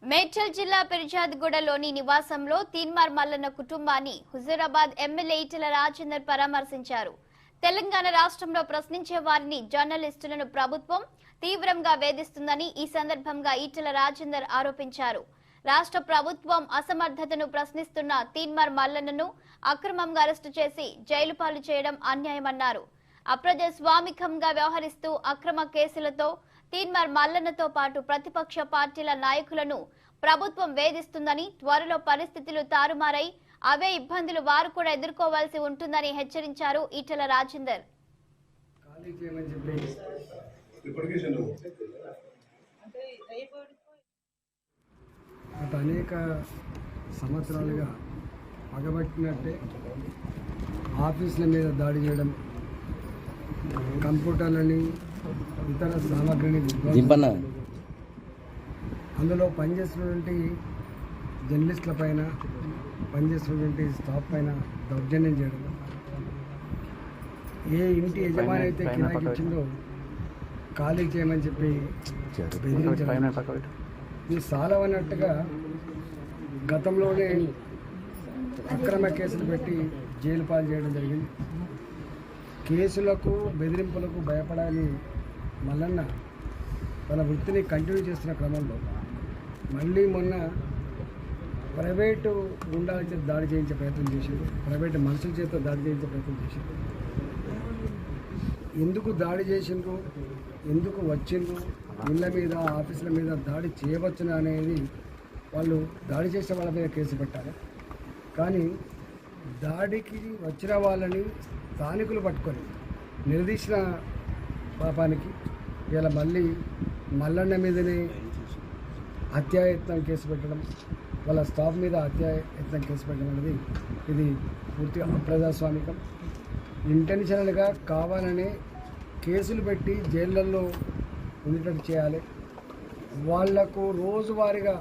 మేడ్చల్ జిల్లా పిర్జాద్గూడలోని నివాసంలో తీన్మార్ మల్లన్న కుటుంబాన్ని హుజూరాబాద్ ఎమ్మెల్యే ఈటెల రాజేందర్ పరామర్శించారు. తెలంగాణ రాష్ట్రంలో ప్రశ్నించే వారిని జర్నలిస్టులను ప్రభుత్వం తీవ్రంగా వేధిస్తుందని ఈ సందర్భంగా ఈటెల రాజేందర్ ఆరోపించారు. రాష్ట్ర ప్రభుత్వం అసమర్థతను ప్రశ్నిస్తున్న తీన్మార్ మల్లన్నను అక్రమంగా అరెస్టు చేసి జైలు పాలు చేయడం అన్యాయమన్నారు. అప్రజాస్వామికంగా వ్యవహరిస్తూ అక్రమ కేసులతో తీన్మార్ మల్లన్నతో పాటు ప్రతిపక్ష పార్టీల నాయకులను ప్రభుత్వం వేధిస్తుందని, త్వరలో పరిస్థితులు తారుమారై అవే ఇబ్బందులు వారు కూడా ఎదుర్కోవాల్సి ఉంటుందని హెచ్చరించారు ఈటెల రాజేందర్. అనేక సంవత్సరాలుగా పగబట్టినట్టే ఆఫీసుల మీద దాడి చేయడం, కంప్యూటర్లని ఇతర సామగ్రిని అందులో పనిచేస్తున్నటువంటి జర్నలిస్టుల పైన, పనిచేస్తున్నటువంటి స్టాఫ్ పైన దౌర్జన్యం చేయడం, ఏ ఇంటి యజమాని అయితే కిరాయికి ఇచ్చిందో ఖాళీ చేయమని చెప్పి బెదిరించడం, ఇది సాలవన్నట్టుగా గతంలోనే అక్రమ కేసులు పెట్టి జైలు పాలు చేయడం జరిగింది. కేసులకు బెదిరింపులకు భయపడాలి మల్లన్న తన వృత్తిని కంటిన్యూ చేస్తున్న క్రమంలో మళ్ళీ మొన్న ప్రైవేటు గుండాల చేత దాడి చేయించే ప్రయత్నం చేశారు, ప్రైవేటు మనుషుల చేత దాడి చేయించే ప్రయత్నం చేశారు. ఎందుకు దాడి చేసిండ్రు, ఎందుకు వచ్చిండ్రు, ఇళ్ళ మీద ఆఫీసుల మీద దాడి చేయవచ్చును అనేది వాళ్ళు దాడి చేసే వాళ్ళ మీద కేసు పెట్టాలి. కానీ దాడికి వచ్చిన వాళ్ళని స్థానికులు పట్టుకొని నిలదీసిన పాపానికి ఇలా మళ్ళీ మల్లన్న మీదనే హత్యాయత్నం కేసు పెట్టడం, వాళ్ళ స్టాఫ్ మీద హత్యాయత్నం కేసు పెట్టడం అనేది ఇది పూర్తిగా అప్రజాస్వామికం. ఇంటెన్షనల్గా కావాలనే కేసులు పెట్టి జైళ్ళల్లో ఉండేటట్టు చేయాలి. వాళ్లకు రోజువారీగా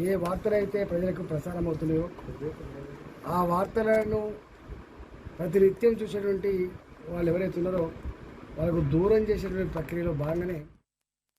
ఏ వార్తలైతే ప్రజలకు ప్రసారం అవుతున్నాయో ఆ వార్తలను ప్రతినిత్యం చూసేటువంటి వాళ్ళు ఎవరైతే ఉన్నారో వాళ్ళకు దూరం చేసేటువంటి ప్రక్రియలో భాగంగానే